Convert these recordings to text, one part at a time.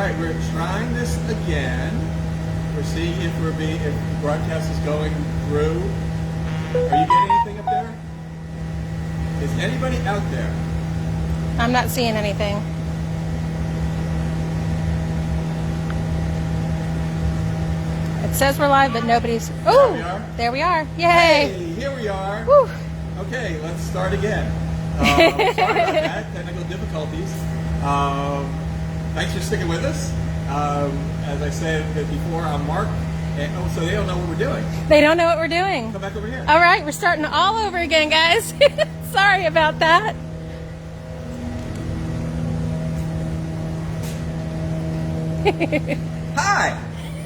right, we're trying this again. We're seeing if the broadcast is going through. Are you getting anything up there? Is anybody out there? I'm not seeing anything. It says we're live, but nobody's. Oh, there we are. Yay! Hey, here we are. Woo. Okay, let's start again. Sorry about that, technical difficulties. Thanks for sticking with us. As I said before, I'm Mark. And, so they don't know what we're doing. They don't know what we're doing. Come back over here. All right, we're starting all over again, guys. Sorry about that. Hi,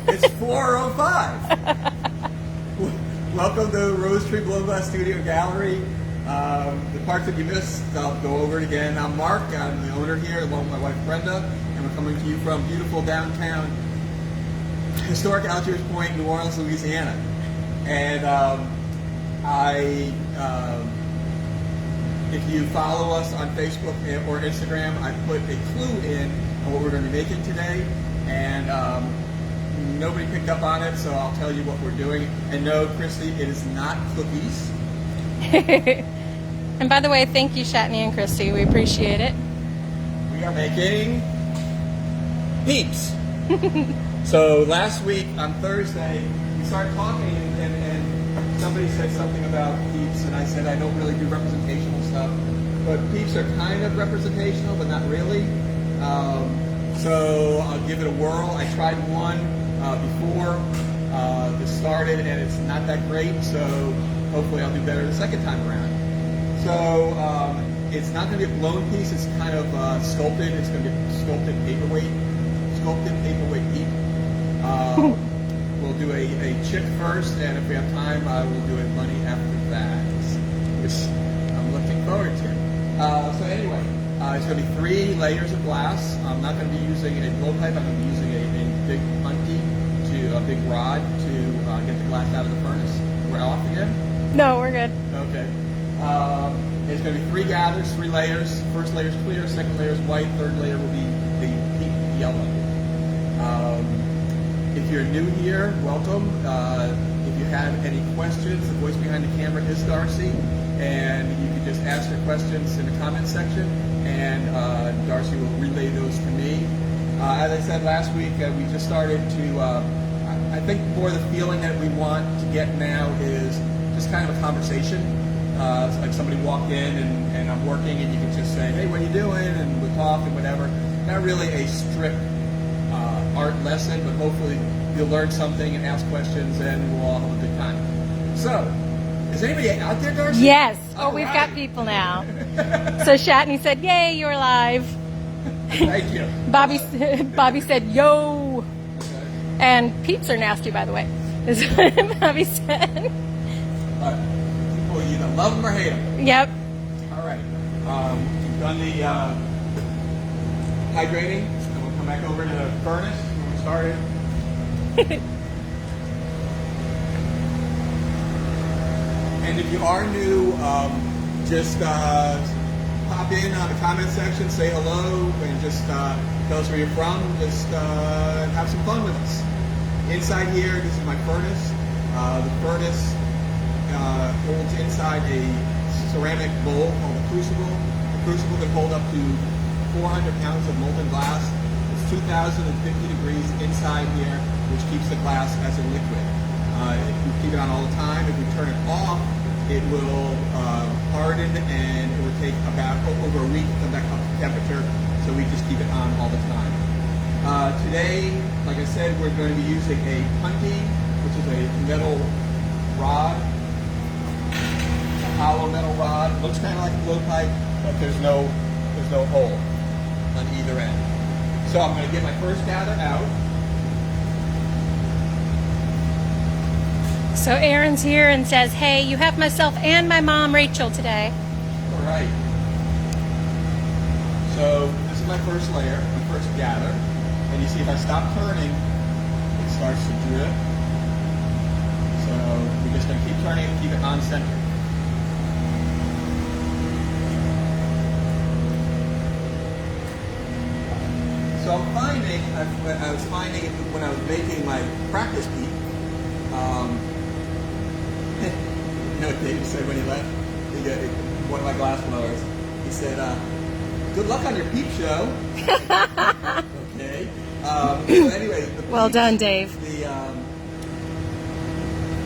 it's 4:05. Welcome to Rosetree Blow Glass Studio Gallery. The parts that you missed, I'll go over it again. I'm Mark. I'm the owner here, along with my wife Brenda, and we're coming to you from beautiful downtown, historic Algiers Point, New Orleans, Louisiana. And if you follow us on Facebook or Instagram, I put a clue in on what we're going to be making today, and nobody picked up on it, so I'll tell you what we're doing. And no, Christy, it is not cookies. And by the way, thank you, Shatney and Christy. We appreciate it. We are making Peeps. So last week on Thursday, we started talking, and somebody said something about Peeps, and I said I don't really do representational stuff, but Peeps are kind of representational, but not really. So I'll give it a whirl. I tried one before this started, and it's not that great, so hopefully I'll do better the second time around. So it's not going to be a blown piece. It's kind of sculpted. It's going to be a sculpted paperweight Peep. We'll do a chip first, and if we have time, I will do a bunny after that, which I'm looking forward to. So anyway, it's going to be 3 layers of glass. I'm not going to be using a blowpipe. I'm going to be using a big punty, a big rod to get the glass out of the furnace. We're off again? No, we're good. Okay. It's going to be 3 gathers, 3 layers. First layer is clear, second layer is white, third layer will be the peep yellow. If you're new here, welcome. If you have any questions, the voice behind the camera is Darcy, and you can just ask your questions in the comment section, and Darcy will relay those to me. As I said last week, we just started to, I think more the feeling that we want to get now is just kind of a conversation. It's like somebody walked in and I'm working, and you can just say, hey, what are you doing? And we'll talk and whatever. Not really a strict art lesson, but hopefully you'll learn something and ask questions, and we'll all have a good time. So, is anybody out there, Darcy? Yes. All We've right. got people now. So Shatney said, yay, you're live. Thank you. Bobby said, yo. Okay. And Peeps are nasty, by the way, is what Bobby said. People either love them or hate them. Yep. All right. We've done the hydrating, and we'll come back over to the furnace when we started. And if you are new, just pop in on the comment section, say hello, and just tell us where you're from. Just have some fun with us. Inside here, this is my furnace. The furnace holds inside a ceramic bowl called a Crucible. The Crucible can hold up to 400 pounds of molten glass. It's 2,050 degrees inside here, which keeps the glass as a liquid. If we keep it on all the time, if we turn it off, it will harden, and it will take about over a week to come back up to temperature, so we just keep it on all the time. Today, like I said, we're going to be using a punty, which is a metal rod, a hollow metal rod. It looks kind of like a blowpipe, but there's no hole on either end. So I'm going to get my first gather out. So Aaron's here and says, hey, you have myself and my mom, Rachel, today. All right. So this is my first layer, my first gather. And you see if I stop turning, it starts to drip. So we're just going to keep turning and keep it on center. So So I'm finding, I was finding when I was making my practice peep, you know what David said when he left? He got one of my glass blowers. He said, good luck on your peep show. Okay. So anyway, the Well peeps, done, Dave. The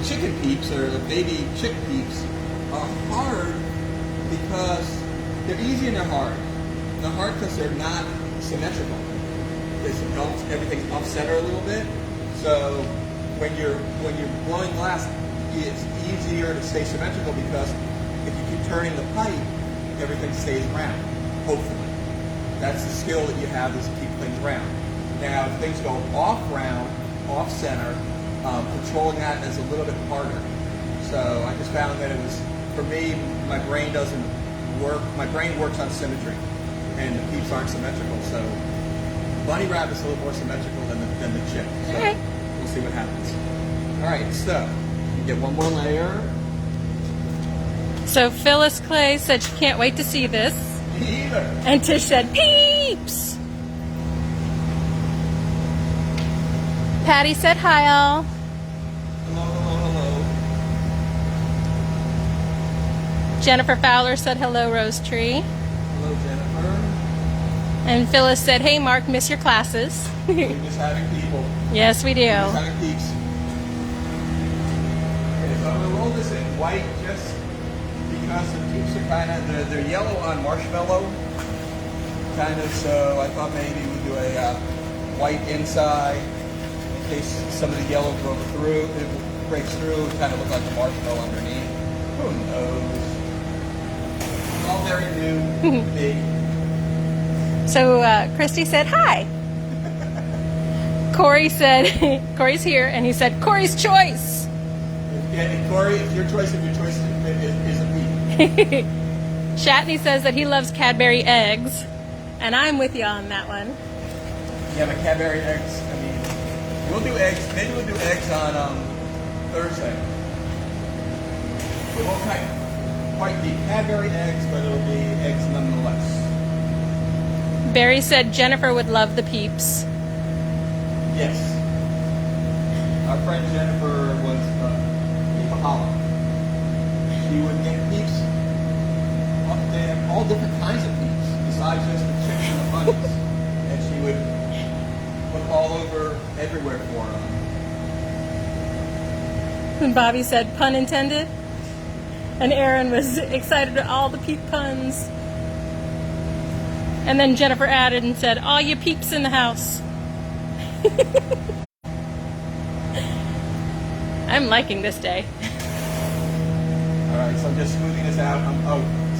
chicken peeps, or the baby chick peeps, are hard because they're easy and they're hard. They're hard because they're not symmetrical. Everything's off center a little bit. So when you're blowing glass, it's easier to stay symmetrical because if you keep turning the pipe, everything stays round. Hopefully, that's the skill that you have, is to keep things round. Now, if things go off round, off center, controlling that is a little bit harder. So I just found that it was, for me, my brain doesn't work. My brain works on symmetry, and the peeps aren't symmetrical. So bunny rabbit's a little more symmetrical than the chick. So Okay. we'll see what happens. All right, so you get one more layer. So Phyllis Clay said she can't wait to see this. Me either. And Tish said, Peeps! Patty said, hi, all. Hello, hello, hello. Jennifer Fowler said, hello, Rosetree. Hello, Jennifer. And Phyllis said, hey, Mark, miss your classes. We're just having people. Yes, we do. Just having peeps. Okay, so I'm going to roll this in white just because the peeps are kind of, they're yellow on marshmallow. Kind of, so I thought maybe we'd do a white inside in case some of the yellow breaks through, it kind of look like a marshmallow underneath. Who knows? All very new to me. So Christy said, hi. Corey said, Corey's here, and he said, Corey's choice. Yeah, and Corey, it's your choice if your choice is a peep. Shatney says that he loves Cadbury eggs, and I'm with you on that one. Yeah, but Cadbury eggs, I mean, we'll do eggs, maybe we'll do eggs on Thursday. It won't quite be Cadbury eggs, but it'll be eggs nonetheless. Barry said Jennifer would love the Peeps. Yes. Our friend Jennifer was a peepaholic. She would get peeps. They have all different kinds of peeps, besides just the chicks and the bunnies. And she would look all over, everywhere for them. And Bobby said, pun intended. And Aaron was excited at all the peep puns. And then Jennifer added and said, all you peeps in the house. I'm liking this day. All right, so I'm just smoothing this out.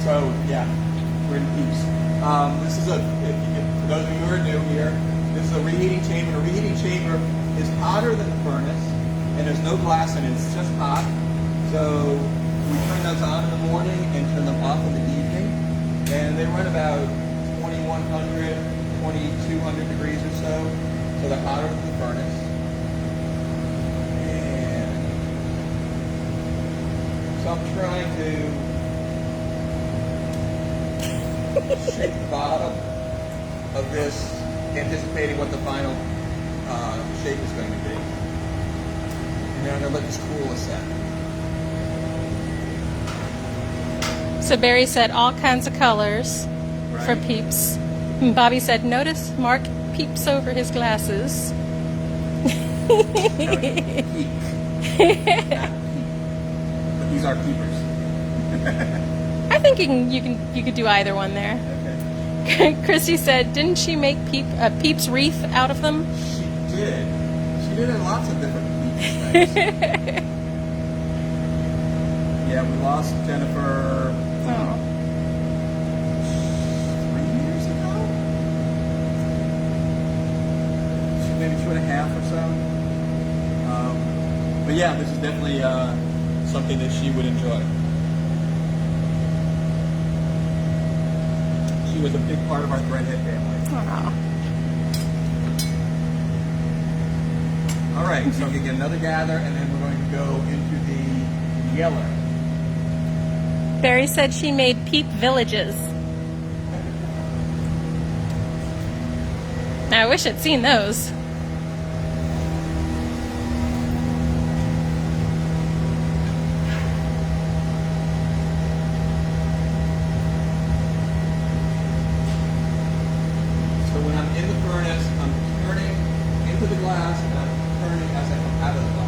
So yeah, we're in Peeps. This is for those of you who are new here, this is a reheating chamber. A reheating chamber is hotter than the furnace, and there's no glass in it. It's just hot. So we turn those on in the morning and turn them off in the evening, and they run about 2100, 2200 degrees or so. So they're hotter than the furnace. So I'm trying to shape the bottom of this, anticipating what the final shape is going to be. And then I'm going to let this cool a second. So Barry said all kinds of colors for Right. Peeps. And Bobby said, notice Mark peeps over his glasses. Now we can peek, not peep. But these are peepers. I think you could do either one there. Okay. Christy said, didn't she make Peeps wreath out of them? She did. She did lots of different peeps things. Yeah, we lost Jennifer. Oh. 3 years ago? Maybe 2.5 or so. But yeah, this is definitely something that she would enjoy. She was a big part of our Threadhead family. Aw. All right, so we get another gather, and then we're going to go into the yeller. Barry said she made peep villages. I wish I'd seen those. So when I'm in the furnace, I'm turning into the glass and I'm turning as I come out of the glass.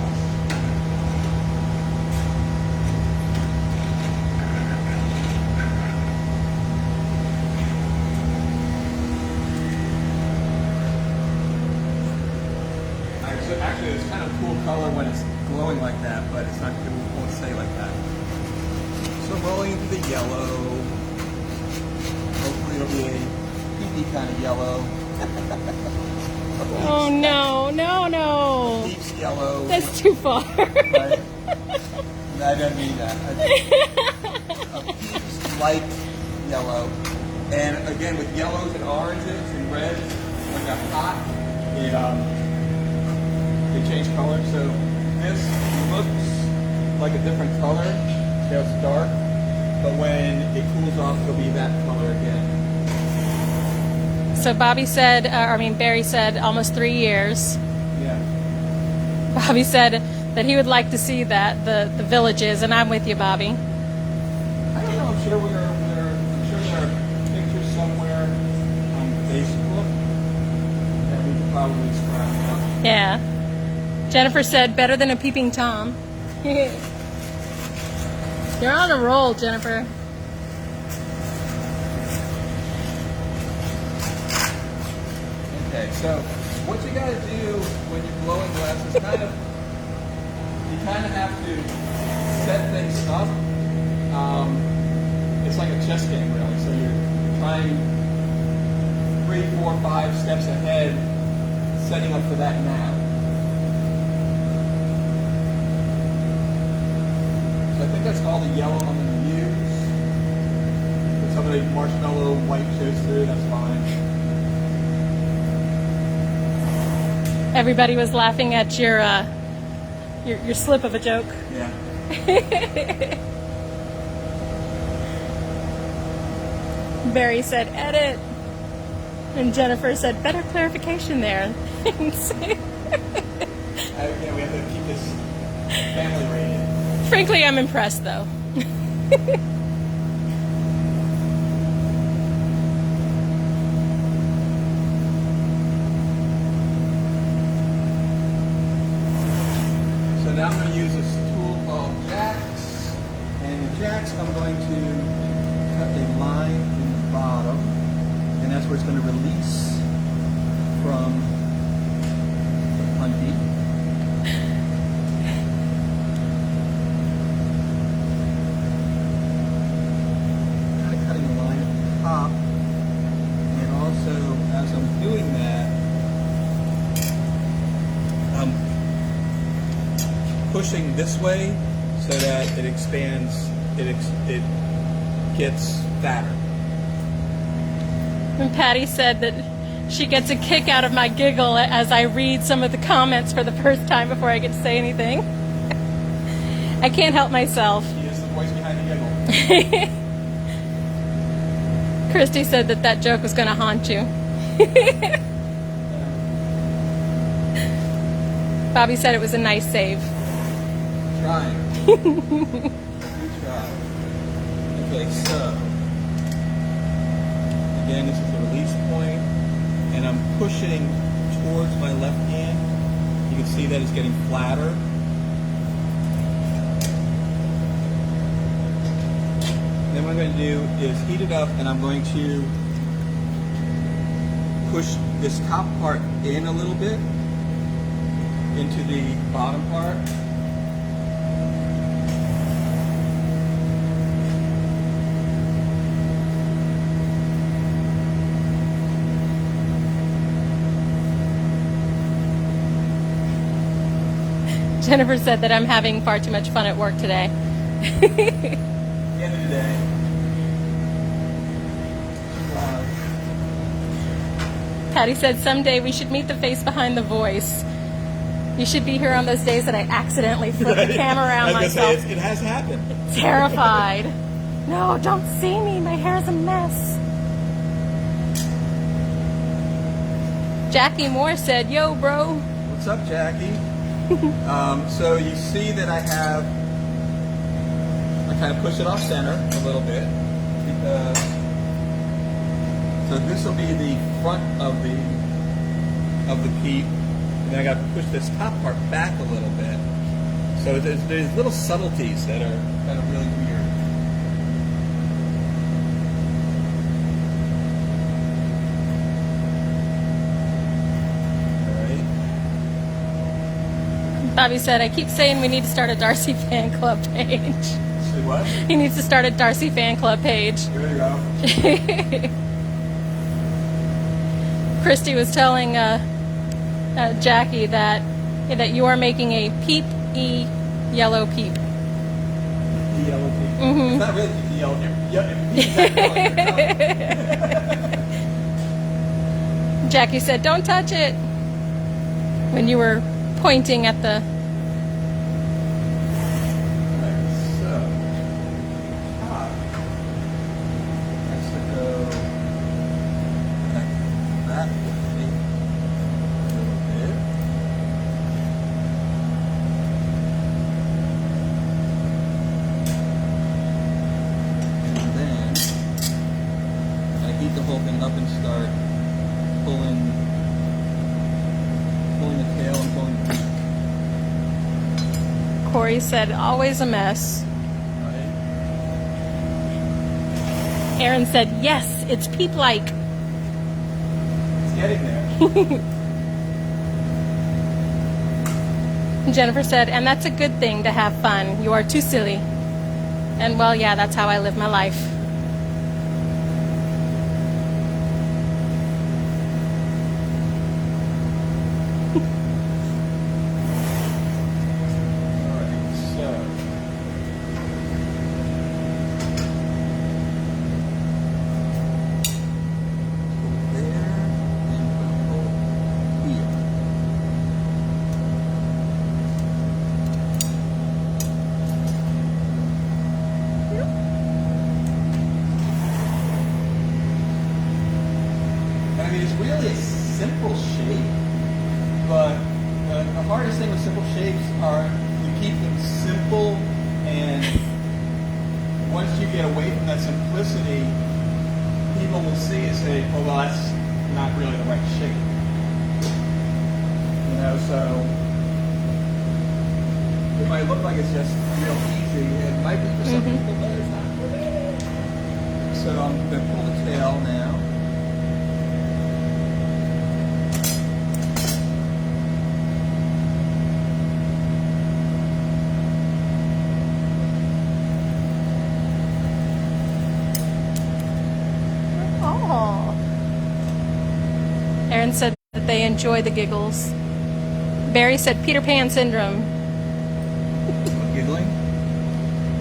So actually, it's kind of a cool color when it's glowing like that, but it's not. It won't stay like that. So I'm rolling into the yellow. Hopefully, it'll be a peepy kind of yellow. Oh no, no, no. Peeps yellow. That's too far. Right? I don't mean that. A Peeps light yellow, and again with yellows and oranges and reds, when they're hot, they change color. So this looks like a different color. You know, it's dark, but when it cools off, it'll be that color again. So Barry said almost 3 years. Yeah. Bobby said that he would like to see that, the villages, and I'm with you, Bobby. I don't know. I'm sure there are pictures somewhere on Facebook that we could probably scrap out. Yeah. Jennifer said better than a peeping Tom. You're on a roll, Jennifer. Okay, so what you gotta do when you're blowing glass is you kind of have to set things up. It's like a chess game, really. So you're trying 3, 4, 5 steps ahead, setting up for that now. So I think that's all the yellow I'm going to use. If some of the marshmallow white shows through, that's fine. Everybody was laughing at your slip of a joke. Yeah. Barry said edit, and Jennifer said better clarification there. Thanks. Yeah, we have to keep this family rated. Frankly, I'm impressed though. So now I'm going to use this tool called jacks, and the jacks I'm going to cut a line in the bottom, and that's where it's going to release from the punty. Cutting a line at the top, and also as I'm doing that, I'm pushing this way so that it expands, it gets fatter. And Patty said that she gets a kick out of my giggle as I read some of the comments for the first time before I get to say anything. I can't help myself. She is the voice behind the giggle. Christy said that joke was going to haunt you. Bobby said it was a nice save. Trying. Good try. Okay, so again, this is the release point, and I'm pushing towards my left hand. You can see that it's getting flatter. Then what I'm going to do is heat it up, and I'm going to push this top part in a little bit into the bottom part. Jennifer said that I'm having far too much fun at work today. The end of the day. Patty said someday we should meet the face behind the voice. You should be here on those days that I accidentally flip the camera around myself. It has happened. Terrified. No, don't see me. My hair's a mess. Jackie Moore said, "Yo, bro." What's up, Jackie? So you see that I kind of push it off center a little bit. So this will be the front of the peep, and then I got to push this top part back a little bit. So there's little subtleties that are kind of really weird. Bobby said, "I keep saying we need to start a Darcy fan club page." See what? He needs to start a Darcy fan club page. There you go. Christy was telling Jackie that you are making a Peep E yellow peep. The yellow peep. Mm-hmm. It's not really the yellow peep. Jackie said, "Don't touch it," when you were pointing at the... The whole thing up and start pulling the tail and pulling the peak. Corey said, "Always a mess." Right. Aaron said, "Yes, it's peep-like." It's getting there. Jennifer said, "And that's a good thing to have fun. You are too silly." And well, yeah, that's how I live my life. I mean, it's really a simple shape, but the hardest thing with simple shapes are you keep them simple, and once you get away from that simplicity, people will see it and say, "Oh, well, that's not really the right shape." You know, so it might look like it's just real easy. It might be for some people, but it's not for me. So I'm going to pull the tail now. Aaron said that they enjoy the giggles. Barry said Peter Pan syndrome. Giggling?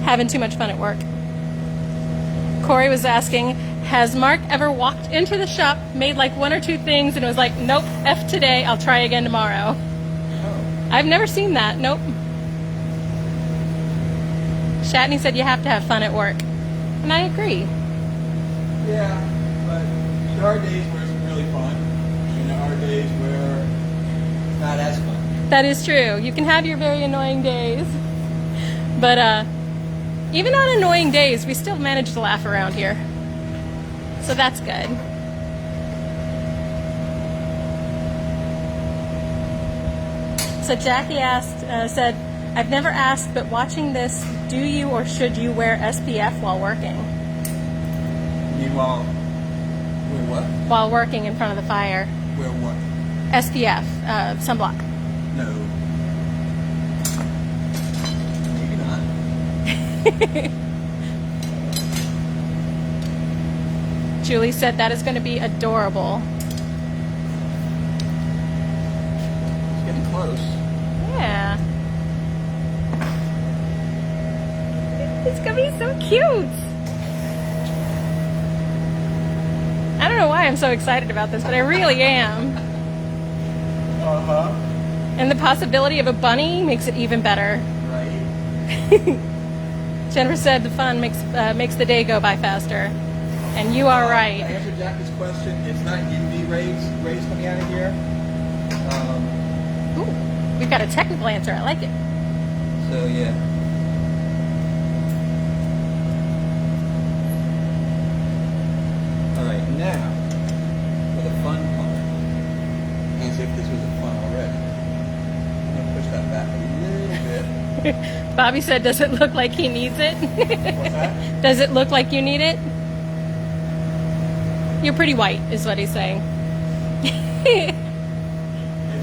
Having too much fun at work. Corey was asking, has Mark ever walked into the shop, made like one or two things, and was like, "Nope, F today, I'll try again tomorrow"? Oh. I've never seen that. Nope. Shatney said you have to have fun at work. And I agree. Yeah, but there are days where it's really fun, and there are days where it's not as fun. That is true. You can have your very annoying days. But even on annoying days, we still manage to laugh around here. So that's good. So Jackie said, "I've never asked, but watching this, do you or should you wear SPF while working?" Meanwhile, wait, what? While working in front of the fire. Where what? SPF, sunblock. No. Maybe not. Julie said that is going to be adorable. It's getting close. Yeah. It's going to be so cute. I don't know why I'm so excited about this, but I really am. Uh-huh. And the possibility of a bunny makes it even better. Right. Jennifer said the fun makes the day go by faster. And you are To right. answer Jackie's question, it's not UV UV rays coming out of here. Ooh, we've got a technical answer. I like it. So yeah. All right, now for the fun part. As if this wasn't fun already. I'm gonna push that back a little bit. Bobby said, "Does it look like he needs it?" What's that? Does it look like you need it? You're pretty white, is what he's saying. If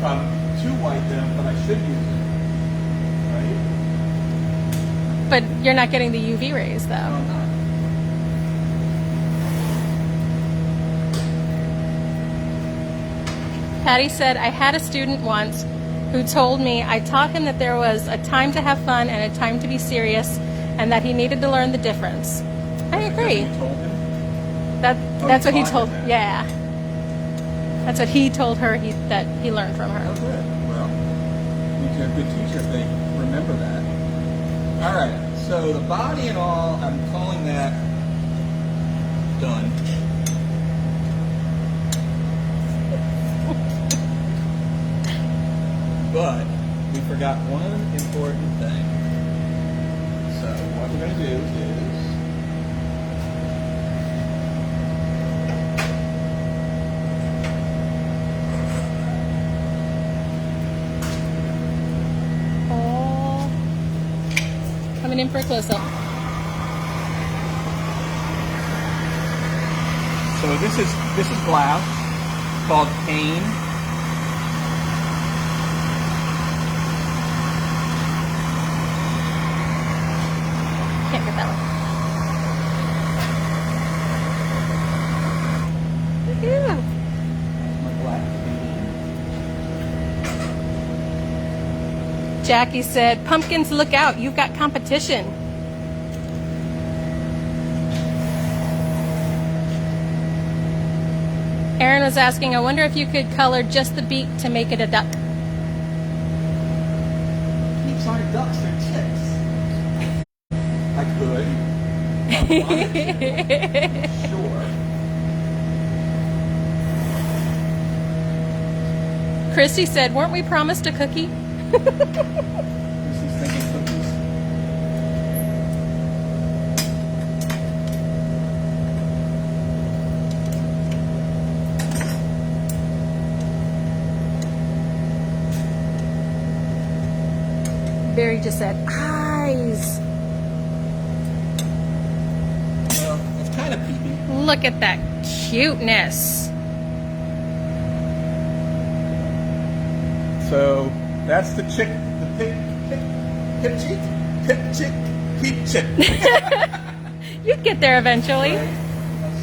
I'm too white, then I should use it, right? But you're not getting the UV rays, though. No, I'm not. Patty said, "I had a student once who told me I taught him that there was a time to have fun and a time to be serious, and that he needed to learn the difference." I agree. You told him? That's what he taught told. him that. Yeah, that's what he told her. That he learned from Oh, her. good. Well, you're a good teacher if they remember that. All right. So the body and all, I'm calling that done. But we forgot one important thing. So what we're going to do is Oh, coming in for a close-up. so this is glass called cane. Can't get that one. Yeah. My black cane. Jackie said, "Pumpkins, look out! You've got competition." Aaron was asking, "I wonder if you could color just the beak to make it a duck." Peeps aren't ducks, they're chicks. I could. If I wanted to. Sure. Christy said, "Weren't we promised a cookie?" This is thinking cookies. Barry just said, "Eyes." Well, it's kind of peepy. Look at that cuteness. So that's the chick, the pip chick, peep chick. You'd get there eventually.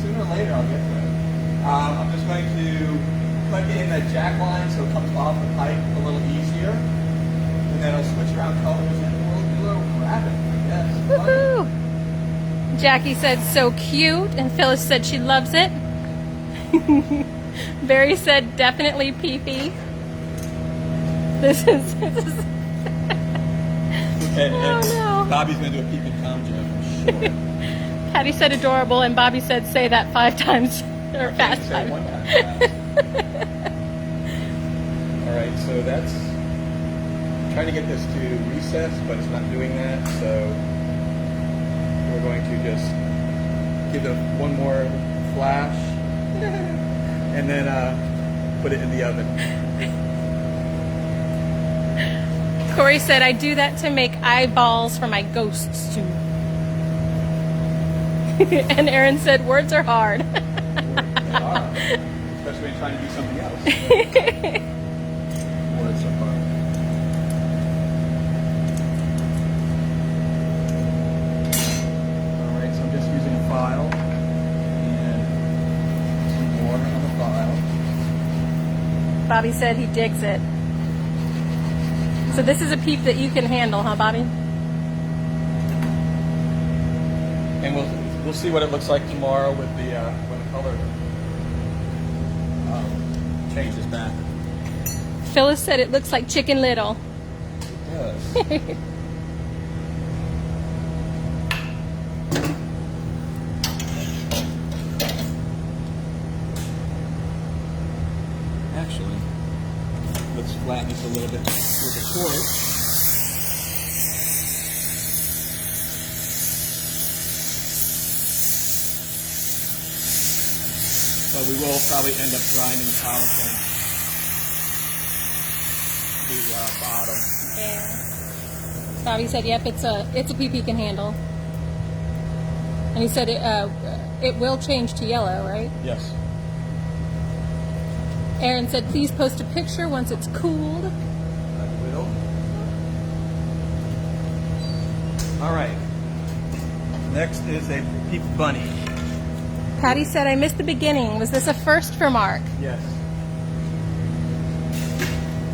Sooner or later I'll get to it. I'm just going to put in a jack line so it comes off the pipe a little easier. And then I'll switch around colors and we'll do a little rabbit, I guess. Woohoo! Jackie said, "So cute," and Phyllis said she loves it. Barry said, "Definitely pee-pee." This is And Oh, no. Bobby's going to do a peep and Tom joke, I'm sure. Patty said adorable, and Bobby said say that 5 times or fast Say 5. one time fast. All right, so that's trying to get this to recess, but it's not doing that. So we're going to just give it one more flash, and then put it in the oven. Corey said, "I do that to make eyeballs for my ghosts too." And Aaron said, "Words are hard." They are, especially when you're trying to do something else. Words are hard. All right, so I'm just using a file and some more on the file. Bobby said he digs it. So this is a peep that you can handle, huh, Bobby? And we'll see what it looks like tomorrow with the when the color changes back. Phyllis said it looks like Chicken Little. It does. actually. Let's flatten this a little bit with the torch. But we will probably end up grinding and polishing the bottom. Yeah. Bobby said, "Yep, it's a peep he can handle." And he said it will change to yellow, right? Yes. Aaron said, "Please post a picture once it's cooled." I will. All right. Next is a Peep bunny. Patty said, "I missed the beginning. Was this a first for Mark?" Yes.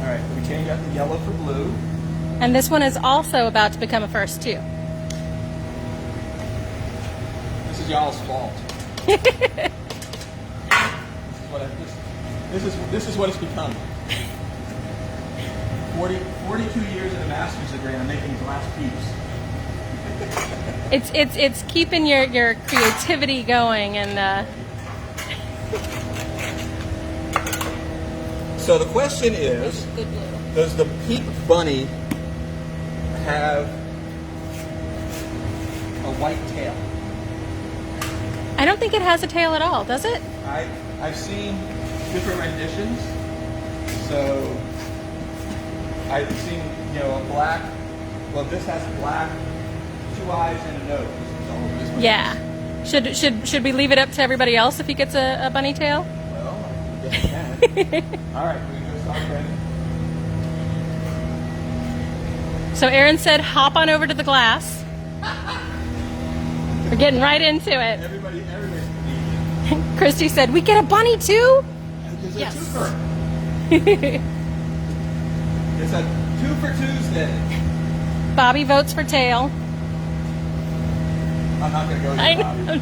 All right. We changed out the yellow for blue. And this one is also about to become a first too. This is y'all's fault. This is what it's become. 42 years in a master's degree, and I'm making glass Peeps. It's keeping your creativity going, and So the question is, good blue. does the Peep bunny have a white tail? I don't think it has a tail at all, does it? I've seen different renditions. So I've seen, a black. Well, this has black, 2 eyes and a nose. So this one Yeah. Should we leave it up to everybody else if he gets a bunny tail? Well, I guess we can. All right, we're gonna start ready. So Aaron said, "Hop on over to the glass." We're getting right into it. Everybody's Christy said, "We get a bunny too?" It's a Yes. twofer. It's a 2 for Tuesday. Bobby votes for tail. I'm not gonna go with I Bobby. know.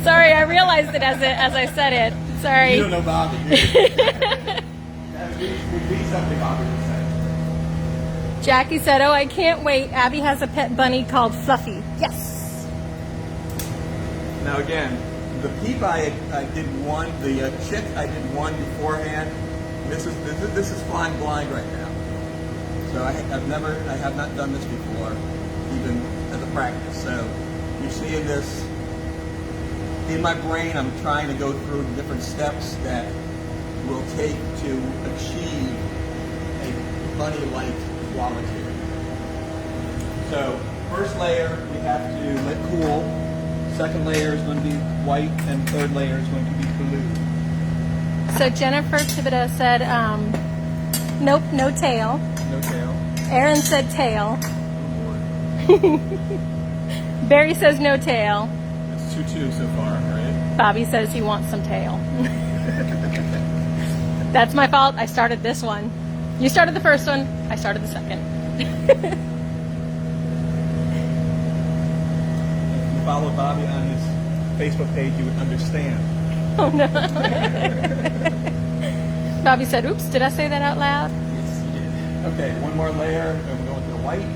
Sorry, I realized it as I said it. Sorry. You don't know Bobby, do you? That would be something Bobby would say. Jackie said, "Oh, I can't wait. Abby has a pet bunny called Fluffy." Yes. Now again, the Peep I did one, the chick I did one beforehand. This is flying blind right now. So I have not done this before, even as a practice. So you're seeing this in my brain. I'm trying to go through the different steps that will take to achieve a bunny-like quality. So first layer we have to let cool. Second layer is going to be white, and third layer is going to be blue. So Jennifer Thibodeau said, "Nope, no tail." No tail. Aaron said tail. Oh boy. Barry says no tail. It's 2-2 so far, right? Bobby says he wants some tail. That's my fault. I started this one. You started the first one. I started the second. If you follow Bobby on his Facebook page, you would understand. Oh no. Bobby said, "Oops, did I say that out loud?" Yes, you did. Okay, one more layer, and we're going to the white.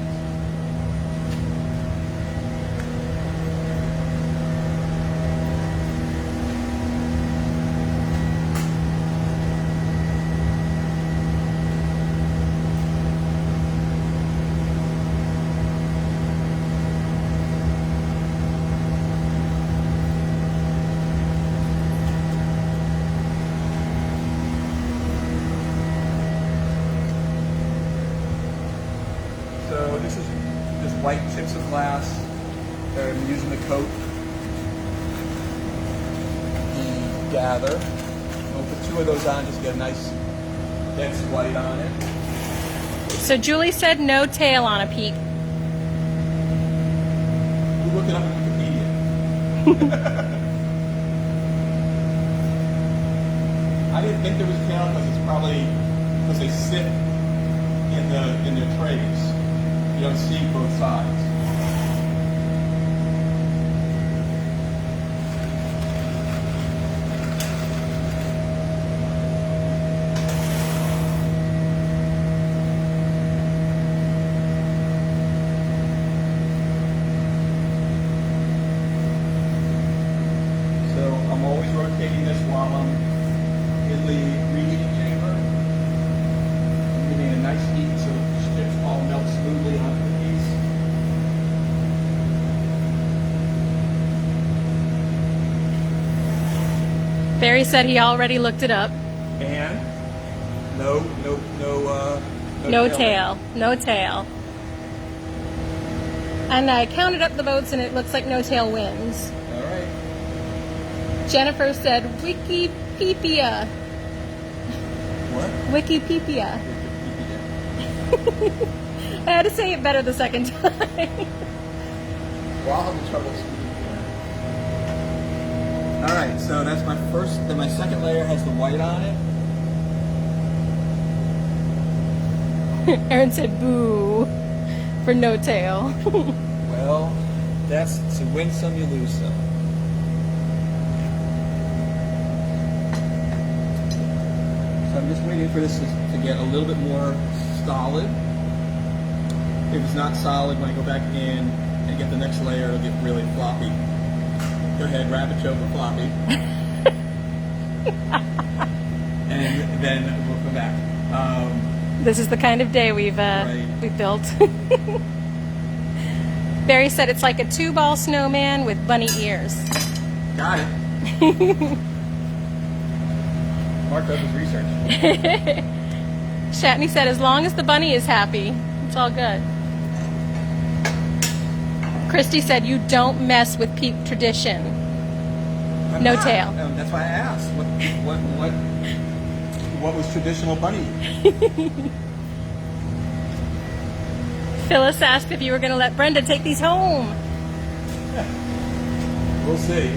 So this is just white chips of glass. I'm using the coat. The gather. We'll put 2 of those on, just get a nice dense white on it. So Julie said no tail on a Peep. We'll look it up on Wikipedia. I didn't think there was a tail because it's probably because they sit in their trays. You don't see both sides. So I'm always rotating this while I'm in the reheating chamber. Barry said he already looked it up. And no No tail. No tail. And I counted up the votes and it looks like no tail wins. All right. Jennifer said Wikipedia. What? Wikipedia. I had to say it better the second time. Well, I'll have trouble speaking. All right, so that's my first. Then my second layer has the white on it. Aaron said boo for no tail. Well, that's to win some, you lose some. So I'm just waiting for this to get a little bit more solid. If it's not solid, when I go back in and get the next layer, it'll get really floppy. Go ahead, rabbit choke or floppy. And then we'll come back. This is the kind of day we've built. Barry said it's like a 2-ball snowman with bunny ears. Got it. Mark does his research. Shatney said as long as the bunny is happy, it's all good. Christy said you don't mess with Peep tradition. I'm No not. tail. That's why I asked. What was traditional bunny? Phyllis asked if you were going to let Brenda take these home. We'll see.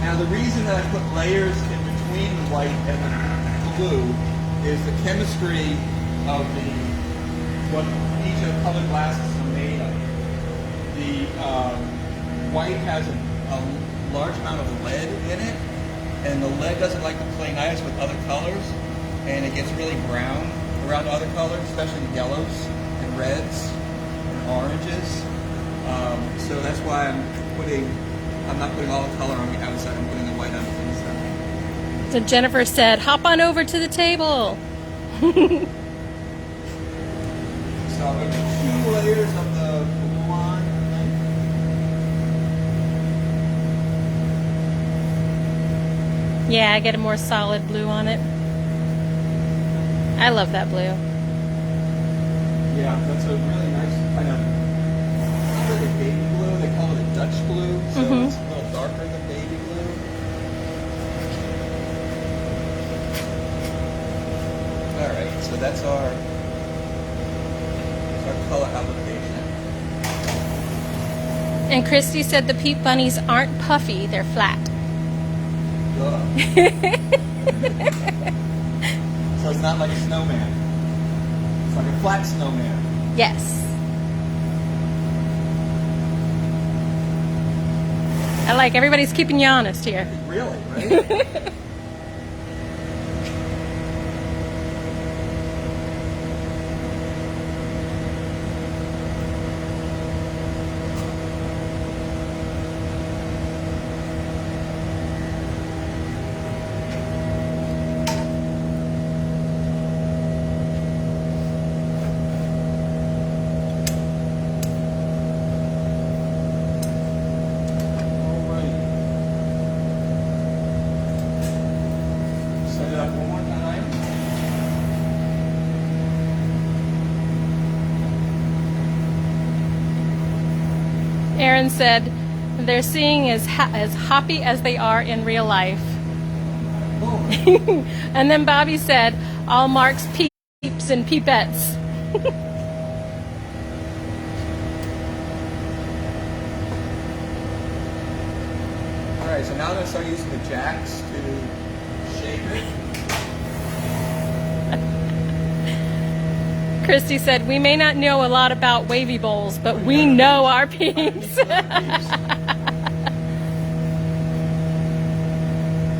Now the reason that I put layers in between the white and the blue is the chemistry of what each of the colored glasses are made of. The white has a large amount of lead in it, and the lead doesn't like to play nice with other colors, and it gets really brown around other colors, especially the yellows and reds and oranges. So that's why I'm not putting all the color on the outside, I'm putting the white on the inside. So Jennifer said, hop on over to the table. So I'm going to do 2 layers of the blue on. Yeah, I get a more solid blue on it. I love that blue. Yeah, that's a really nice kind of, it's like a baby blue. They call it a Dutch blue, so it's a little darker than baby blue. All right, so that's our color application. And Christy said the Peep bunnies aren't puffy, they're flat. So it's not like a snowman. It's like a flat snowman. Yes. I like everybody's keeping you honest here. Really, right? Aaron said they're seeing as hoppy as they are in real life. And then Bobby said, all Mark's peeps and peepettes. All right, so now I'm going to start using the jacks to shape it. Christy said, we may not know a lot about wavy bowls, but we know our peeps.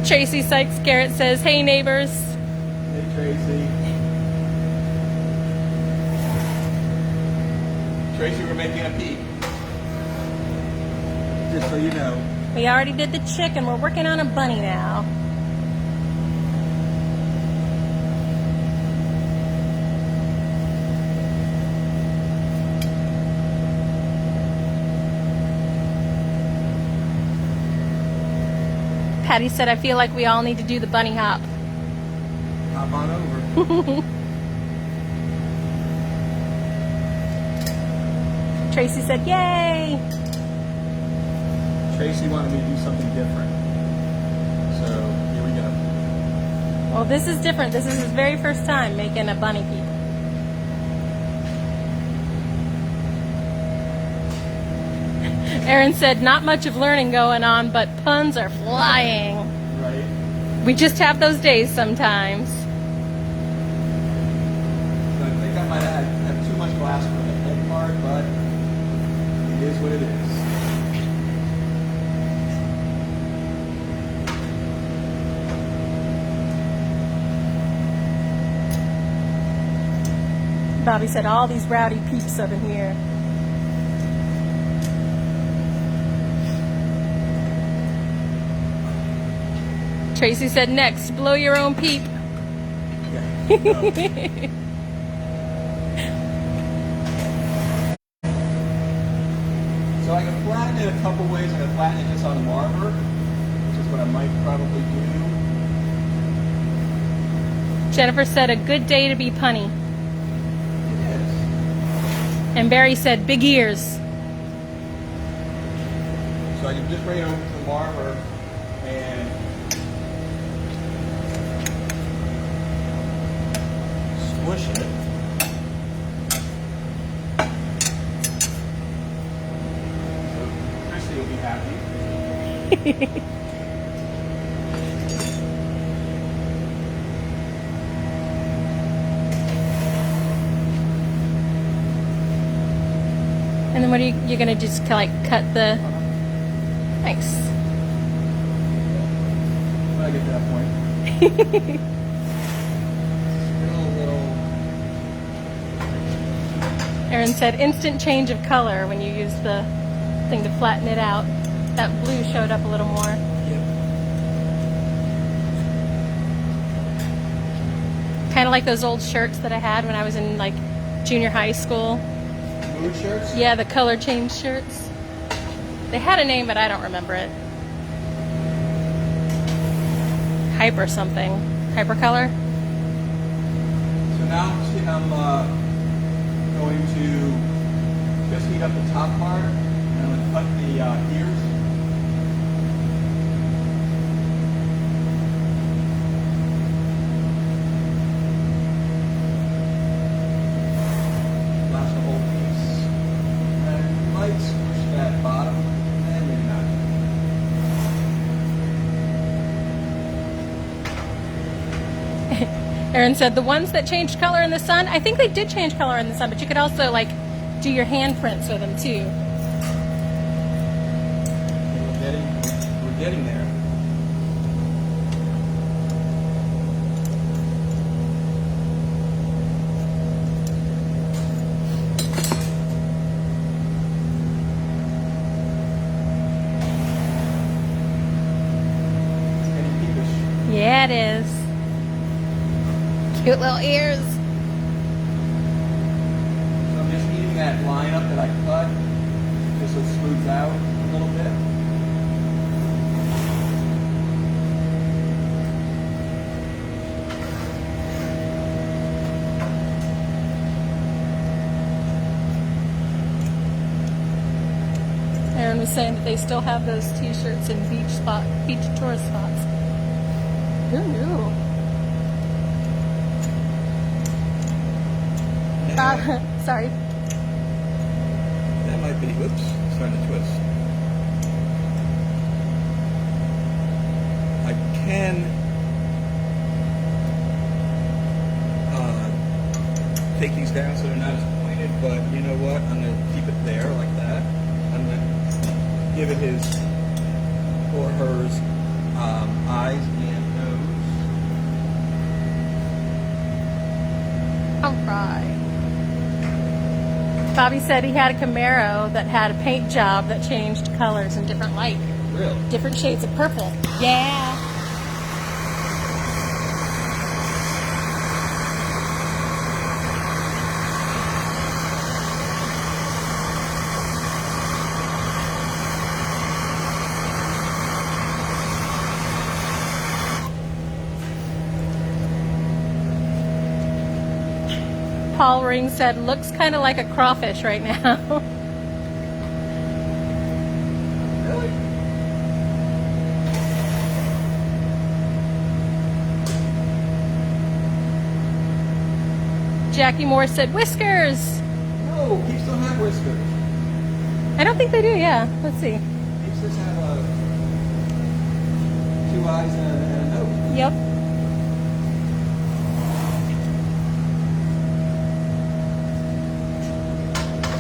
Tracy Sykes Garrett says, hey neighbors. Hey Tracy. Tracy, we're making a peep. Just so you know. We already did the chicken. We're working on a bunny now. Patty said, I feel like we all need to do the bunny hop. Hop on over. Tracy said, yay! Tracy wanted me to do something different. So, here we go. Well, this is different. This is his very first time making a bunny peep. Aaron said, not much of learning going on, but puns are flying. Right. We just have those days sometimes. So I think I might have too much glass for the head part, but it is what it is. Bobby said, all these rowdy peeps up in here. Tracy said, next, blow your own peep. Yeah. So I can flatten it a couple ways. I can flatten it just on the marker, which is what I might probably do. Jennifer said, a good day to be punny. It is. And Barry said, big ears. So I can just bring it over to the marker and squish it. So Christy will be happy. And then what are you're gonna just like cut the, nice. When I get to that point. Still a little. Aaron said, instant change of color when you use the thing to flatten it out. That blue showed up a little more. Yep. Kind of like those old shirts that I had when I was in like junior high school. Mood shirts? Yeah, the color change shirts. They had a name, but I don't remember it. Hyper something. Hypercolor? So now I'm going to just heat up the top part and I'm going to cut the ears. Last the whole piece. And you might squish that bottom and maybe not. Aaron said, the ones that changed color in the sun, I think they did change color in the sun, but you could also like do your handprints with them too. We're getting there. It's getting peevish. Yeah, it is. Cute little ears. So I'm just eating that line up that I cut, just so it smooths out a little bit. Aaron was saying that they still have those t-shirts in beach tourist spots. Who knew? Sorry. That might be, whoops, starting to twist. I can take these down so they're not as pointed, but you know what? I'm going to keep it there like that. I'm going to give it his or hers eyes and nose. All right. Bobby said he had a Camaro that had a paint job that changed colors in different light. Really? Different shades of purple. Yeah. Paul Ring said, looks kind of like a crawfish right now. Really? Jackie Moore said, whiskers. No, Peeps don't have whiskers. I don't think they do, yeah. Let's see. Peeps just have 2 eyes and a nose. Yep.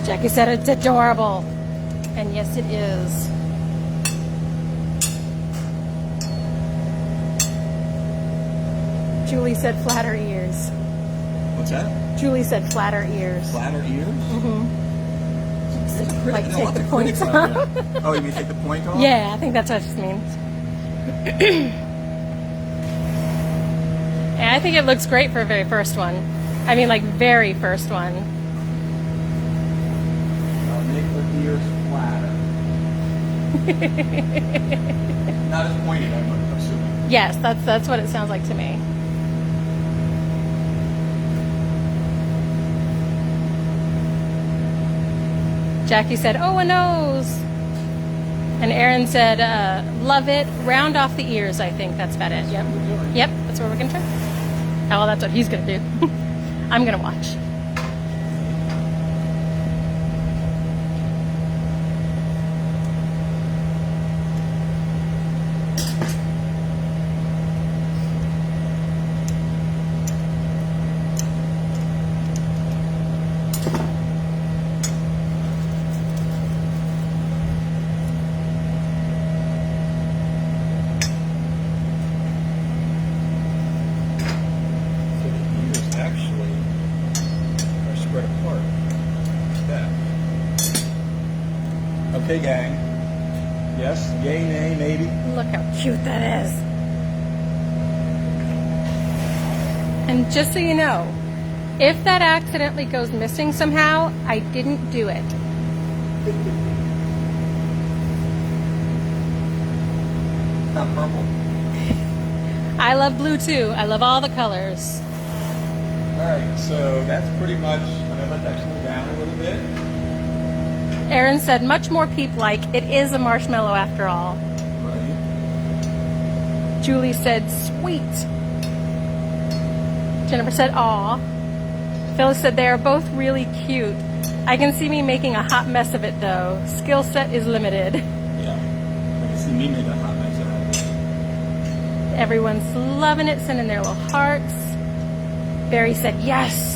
Jackie said it's adorable. And yes, it is. Julie said flatter ears. What's that? Julie said flatter ears. Flatter ears? Mm-hmm. Like No, take lots the of points critics out off. there. Oh, you mean take the point off? Yeah, I think that's what it means. And I think it looks great for a very first one. I mean, like, very first one. Make the ears flatter. Not as pointed, I'm assuming. Yes, that's what it sounds like to me. Jackie said, oh, a nose. And Aaron said, love it. Round off the ears, I think. That's about it. Yep. Yep, that's what we're going to try. Oh, well, that's what he's going to do. I'm going to watch. Okay, gang. Yes, yay, nay, maybe. Look how cute that is. And just so you know, if that accidentally goes missing somehow, I didn't do it. It's not purple. I love blue too. I love all the colors. Alright, so that's pretty much, I'm going to let that cool down a little bit. Aaron said, much more Peep-like. It is a marshmallow after all. Right. Julie said, sweet. Jennifer said, aw. Phyllis said, they are both really cute. I can see me making a hot mess of it, though. Skill set is limited. Yeah. I can see me making a hot mess out of it. Everyone's loving it, sending their little hearts. Barry said, yes.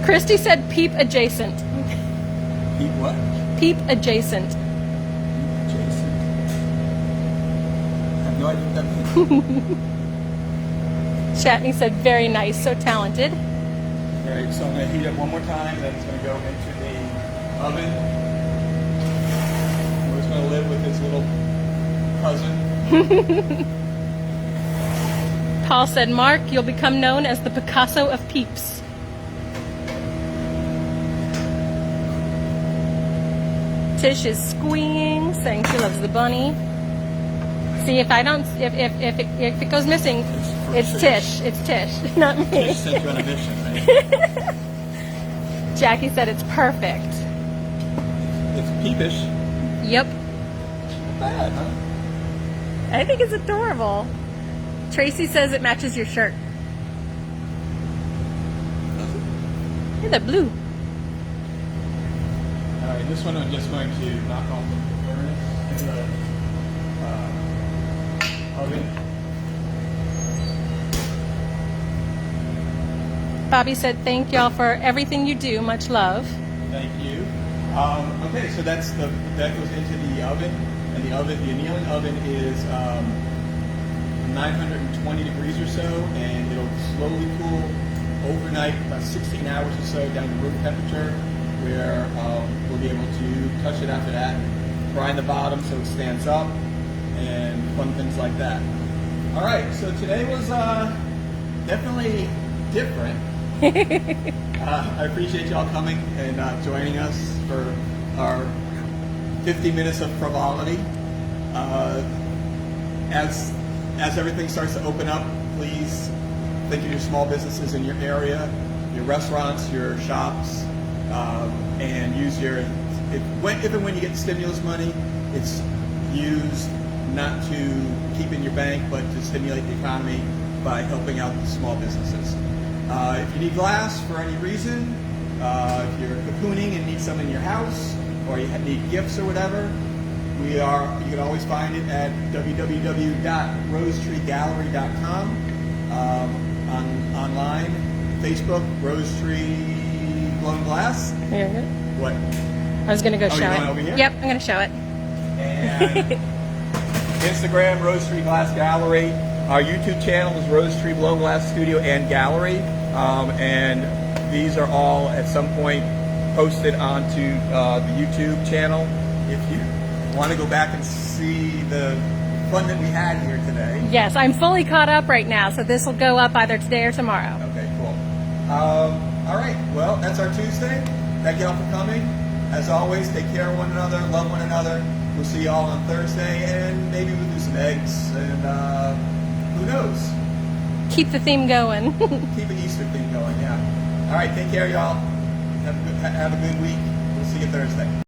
Christy said, peep adjacent. Peep what? Peep adjacent. Jason. I have no idea what that means. Chatney said, very nice, so talented. Alright, so I'm going to heat up one more time, then it's going to go into the oven. We're just going to live with his little cousin. Paul said, Mark, you'll become known as the Picasso of Peeps. Tish is squeeing, saying she loves the bunny. See, if it goes missing, it's Tish. It's Tish, not me. Tish sent you on a mission, right? Jackie said it's perfect. It's peepish. Yep. Not bad, huh? I think it's adorable. Tracy says it matches your shirt. Does it? You're the blue. Alright, this one I'm just going to knock off the furnace in the oven. Bobby said, thank y'all for everything you do. Much love. Thank you. Okay, so that goes into the oven, and the annealing oven is 920 degrees or so, and it'll slowly cool overnight, about 16 hours or so down to room temperature, where we'll be able to touch it after that, grind the bottom so it stands up, and fun things like that. All right, so today was definitely different. I appreciate y'all coming and joining us for our 50 minutes of frivolity. As everything starts to open up, please think of your small businesses in your area, your restaurants, your shops, and use your, if and when you get stimulus money, it's used not to keep in your bank, but to stimulate the economy by helping out the small businesses. If you need glass for any reason, if you're cocooning and need some in your house, or you need gifts or whatever, you can always find it at www.rosetreegallery.com, online, Facebook, Rosetree Blown Glass. Here, good. What? I was going to go show you're going it. over here? Yep, I'm going to show it. And Instagram, Rosetree Glass Gallery. Our YouTube channel is Rosetree Blown Glass Studio and Gallery. And these are all at some point posted onto the YouTube channel. If you want to go back and see the fun that we had here today. Yes, I'm fully caught up right now, so this will go up either today or tomorrow. Okay, cool. All right, well, that's our Tuesday. Thank you all for coming. As always, take care of one another, love one another. We'll see you all on Thursday, and maybe we'll do some eggs, and who knows? Keep the theme going. Keep an Easter thing going, yeah. All right, take care, y'all. Have a good week. We'll see you Thursday.